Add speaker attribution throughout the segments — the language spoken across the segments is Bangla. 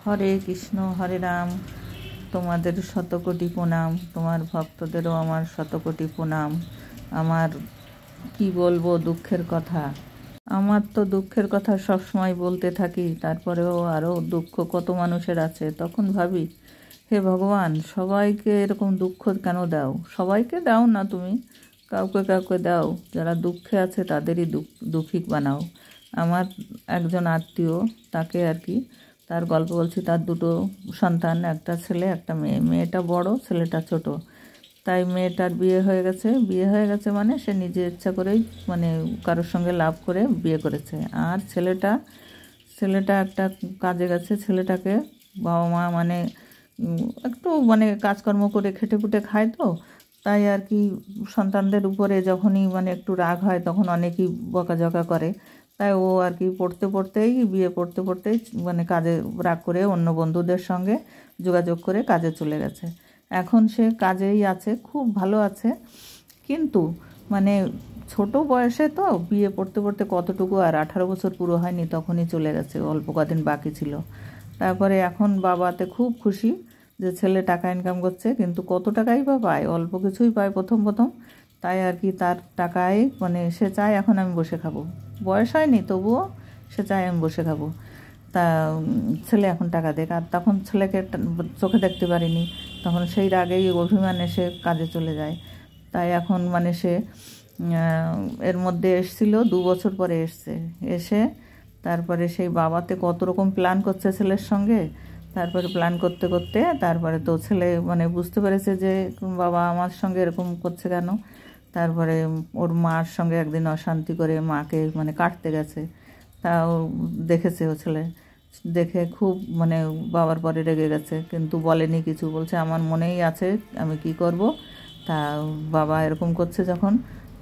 Speaker 1: হরে কৃষ্ণ হরে রাম। তোমাদের শতকোটি প্রণাম, তোমার ভক্তদেরও আমার শতকোটি প্রণাম। আমার কি বলবো দুঃখের কথা। আমার তো দুঃখের কথা সবসময় বলতে থাকি, তারপরেও আরও দুঃখ কত মানুষের আছে। তখন ভাবি, হে ভগবান, সবাইকে এরকম দুঃখ কেন দাও? সবাইকে দাও না, তুমি কাউকে কাউকে দাও। যারা দুঃখে আছে তাদেরই দুঃখী বানাও। আমার একজন আত্মীয়, তাকে আর কি তার গল্প বলছি। তার দুটো সন্তান, একটা ছেলে একটা মেয়ে। মেয়েটা বড়, ছেলেটা ছোট। তাই মেয়েটার বিয়ে হয়ে গেছে মানে সে নিজে ইচ্ছা করেই মানে কারোর সঙ্গে লাভ করে বিয়ে করেছে। আর ছেলেটা একটা কাজে গেছে। ছেলেটাকে বাবা মা মানে একটু মানে কাজকর্ম করে খেটে খুটে খায়, তো তাই আর কি সন্তানদের উপরে যখনই মানে একটু রাগ হয় তখন অনেকেই বকাঝকা করে। তাই ও আর কি বিয়ে পড়তে পড়তেই মানে কাজে রাগ করে অন্য বন্ধুদের সঙ্গে যোগাযোগ করে কাজে চলে গেছে। এখন সে কাজেই আছে, খুব ভালো আছে। কিন্তু মানে ছোট বয়সে তো বিয়ে পড়তে পড়তে কতটুকু, আর 18 বছর পুরো হয়নি তখনই চলে গেছে, অল্প কদিন বাকি ছিল। তারপরে এখন বাবাতে খুব খুশি যে ছেলে টাকা ইনকাম করছে, কিন্তু কত টাকাই বা পায়, অল্প কিছুই পায় প্রথম প্রথম। তাই আর কি তার টাকায় মানে সে চায় এখন আমি বসে খাবো। বয়স হয়নি তবুও সে চায় আমি বসে খাবো। তা ছেলে এখন টাকা দেখ। আর তখন ছেলেকে চোখে দেখতে পারিনি, তখন সেই রাগেই অভিমানে সে কাজে চলে যায়। তাই এখন মানে সে এর মধ্যে এসছিল, 2 বছর পরে এসে তারপরে সেই বাবাতে কত রকম প্ল্যান করছে ছেলের সঙ্গে। তারপরে প্ল্যান করতে করতে তারপরে তো ছেলে মানে বুঝতে পেরেছে যে বাবা আমার সঙ্গে এরকম করছে কেন। তারপরে ওর মার সঙ্গে একদিন অশান্তি করে মাকে মানে কাটতে গেছে। তাও দেখেছে ও ছেলে, দেখে খুব মানে বাবার পরে রেগে গেছে, কিন্তু বলেনি কিছু। বলছে আমার মনেই আছে আমি কি করব। তা বাবা এরকম করছে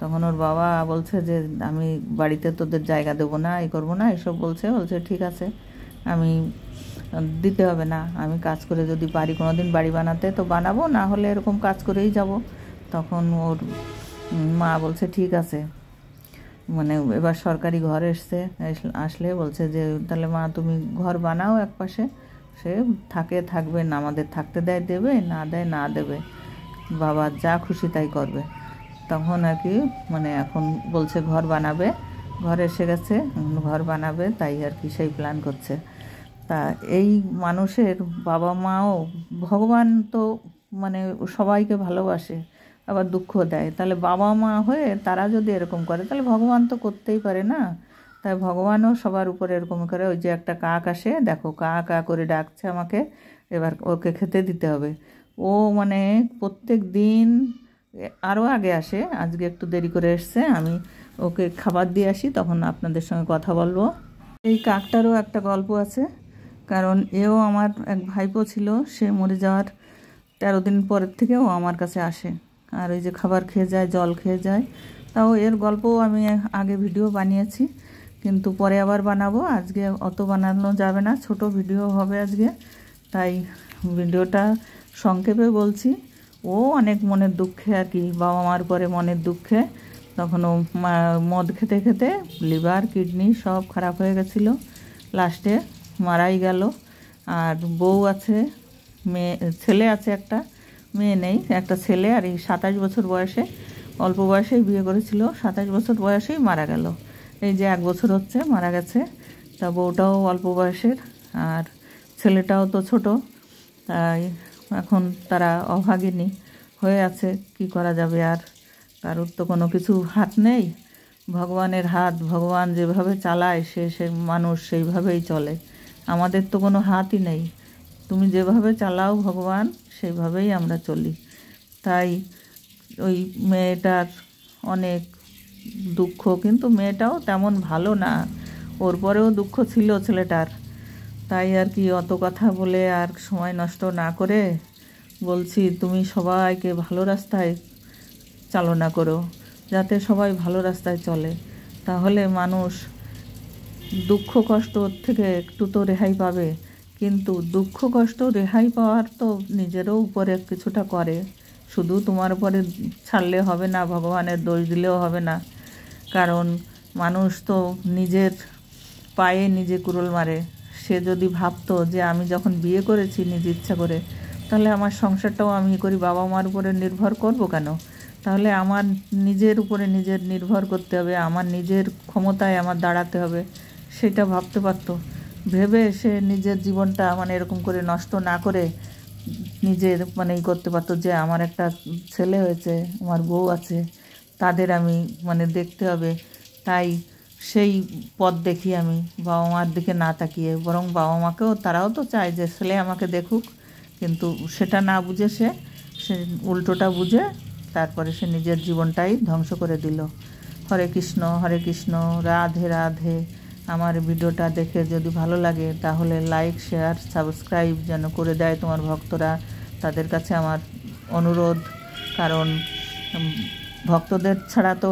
Speaker 1: তখন ওর বাবা বলছে যে আমি বাড়িতে তোদের জায়গা দেবো না, এই করবো না, এসব বলছে ঠিক আছে, আমি দিতে হবে না, আমি কাজ করে যদি পারি কোনো দিন বাড়ি বানাতে তো বানাবো, না হলে এরকম কাজ করেই যাব। তখন ওর মা বলছে ঠিক আছে। মানে এবার সরকারি ঘর আসলে বলছে যে তাহলে মা তুমি ঘর বানাও এক পাশে, সে থাকবে না, আমাদের থাকতে দেবে, না দেয় না দেবে, বাবা যা খুশি তাই করবে। তখন আর কি মানে এখন বলছে ঘর বানাবে, ঘর এসে গেছে, ঘর বানাবে, তাই আর কি সেই প্ল্যান করছে। তা এই মানুষের বাবা মাও, ভগবান তো মানে সবাইকে ভালোবাসে আবার দুঃখ দেয়। তাহলে বাবা মা হয়ে তারা যদি এরকম করে তাহলে ভগবান তো করতেই পারে না। তাই ভগবানও সবার উপরে এরকম করে। ওই যে একটা কাক আসে, দেখো কা কা করে ডাকছে আমাকে, এবার ওকে খেতে দিতে হবে। ও মানে প্রত্যেক দিন আরও আগে আসে, আজকে একটু দেরি করে এসছে। আমি ওকে খাবার দিয়ে আসি, তখন আপনাদের সঙ্গে কথা বলবো। এই কাকটারও একটা গল্প আছে, কারণ এও আমার এক ভাইপো ছিল, সে মরে যাওয়ার 13 দিন পরের থেকেও আমার কাছে আসে, আর ওই যে খাবার খেয়ে যায়, জল খেয়ে যায়। তাও এর গল্পও আমি আগে ভিডিও বানিয়েছি, কিন্তু পরে আবার বানাবো। আজকে অত বানানো যাবে না, ছোট ভিডিও হবে আজকে, তাই ভিডিওটা সংক্ষেপে বলছি। ও অনেক মনের দুঃখে আর কি, বাবা মার পরে মনের দুঃখে তখন ও মদ খেতে খেতে লিভার কিডনি সব খারাপ হয়ে গেছিলো, লাস্টে মারাই গেল। আর বউ আছে, ছেলে আছে একটা, মেয়ে নেই, একটা ছেলে। আর এই 27 বছর বয়সে, অল্প বয়সেই বিয়ে করেছিল, 27 বছর বয়সেই মারা গেল। এই যে 1 বছর হচ্ছে মারা গেছে। তা বউটাও অল্প বয়সের, আর ছেলেটাও তো ছোট। তাই এখন তারা অভাগিনী হয়ে আছে, কি করা যাবে। আর কারোর তো কোনো কিছু হাত নেই, ভগবানের হাত। ভগবান যেভাবে চালায় সে মানুষ সেইভাবেই চলে। আমাদের তো কোনো হাতই নেই, তুমি যেভাবে চালাও ভগবান সেইভাবেই আমরা চলি। তাই ওই মেয়েটার অনেক দুঃখ, কিন্তু মেয়েটাও তেমন ভালো না, ওর পরেও দুঃখ ছিল ছেলেটার। তাই আর কি অত কথা বলে আর সময় নষ্ট না করে বলছি, তুমি সবাইকে ভালো রাস্তায় চালনা করো, যাতে সবাই ভালো রাস্তায় চলে। তাহলে মানুষ দুঃখ কষ্ট থেকে একটু তো রেহাই পাবে। কিন্তু দুঃখ কষ্ট রেহাই পাওয়ার তো নিজেরও উপরে কিছুটা করে, শুধু তোমার উপরে ছাড়লে হবে না, ভগবানের দোষ দিলেও হবে না। কারণ মানুষ তো নিজের পায়ে নিজে কুড়োল মারে, সে যদি ভাবতো যে আমি যখন বিয়ে করেছি নিজ ইচ্ছা করে, তাহলে আমার সংসারটাও আমি করি, বাবা মার উপরে নির্ভর করব কেন? তাহলে আমার নিজের উপরে নিজের নির্ভর করতে হবে, আমার নিজের ক্ষমতায় আমার দাঁড়াতে হবে, সেটা ভাবতে পারতো। ভেবে সে নিজের জীবনটা মানে এরকম করে নষ্ট না করে নিজের মানে করতে পারতো যে আমার একটা ছেলে হয়েছে, আমার বউ আছে, তাদের আমি মানে দেখতে হবে। তাই সেই পথ দেখি আমি, বাবা মার দিকে না তাকিয়ে, বরং বাবা মাকেও তারাও তো চায় যে ছেলে আমাকে দেখুক, কিন্তু সেটা না বুঝে সে উল্টোটা বুঝে তারপরে সে নিজের জীবনটাই ধ্বংস করে দিল। হরে কৃষ্ণ, রাধে রাধে। আমার ভিডিওটা দেখে যদি ভালো লাগে তাহলে লাইক, শেয়ার, সাবস্ক্রাইব যেন করে দেয় তোমার ভক্তরা, তাদের কাছে আমার অনুরোধ। কারণ ভক্তদের ছাড়া তো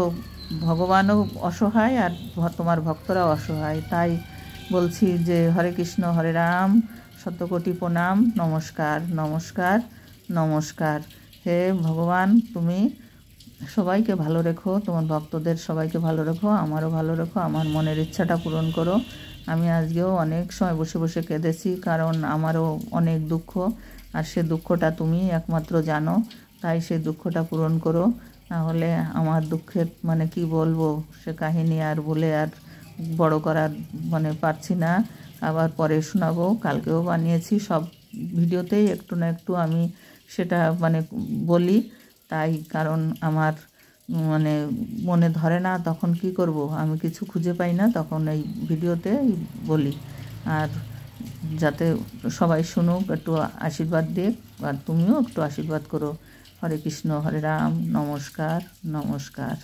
Speaker 1: ভগবানও অসহায়, আর তোমার ভক্তরাও অসহায়। তাই বলছি যে হরে কৃষ্ণ, হরে রাম, শতকোটি প্রণাম, নমস্কার নমস্কার নমস্কার। হে ভগবান, তুমি সবাইকে ভালো রেখো, তোমার ভক্তদের সবাইকে ভালো রেখো, আমারও ভালো রেখো, আমার মনের ইচ্ছাটা পূরণ করো। আমি আজকেও অনেক সময় বসে বসে কেঁদেছি, কারণ আমারও অনেক দুঃখ, আর সে দুঃখটা তুমি একমাত্র জানো। তাই সেই দুঃখটা পূরণ করো, নাহলে আমার দুঃখের মানে কি বলবো, সে কাহিনী আর বলে আর বড় করার মানে পারছি না। আবার পরে শোনাবো, কালকেও বানিয়েছি, সব ভিডিওতেই একটু না একটু আমি সেটা মানে বলি। তাই কারণ আমার মানে মনে ধরে না, তখন কি করব, আমি কিছু খুঁজে পাই না, তখন এই ভিডিওতে বলি। আর যাতে সবাই শুনুক, একটু আশীর্বাদ দিক, আর তুমিও একটু আশীর্বাদ করো। হরে কৃষ্ণ, হরে রাম, নমস্কার নমস্কার।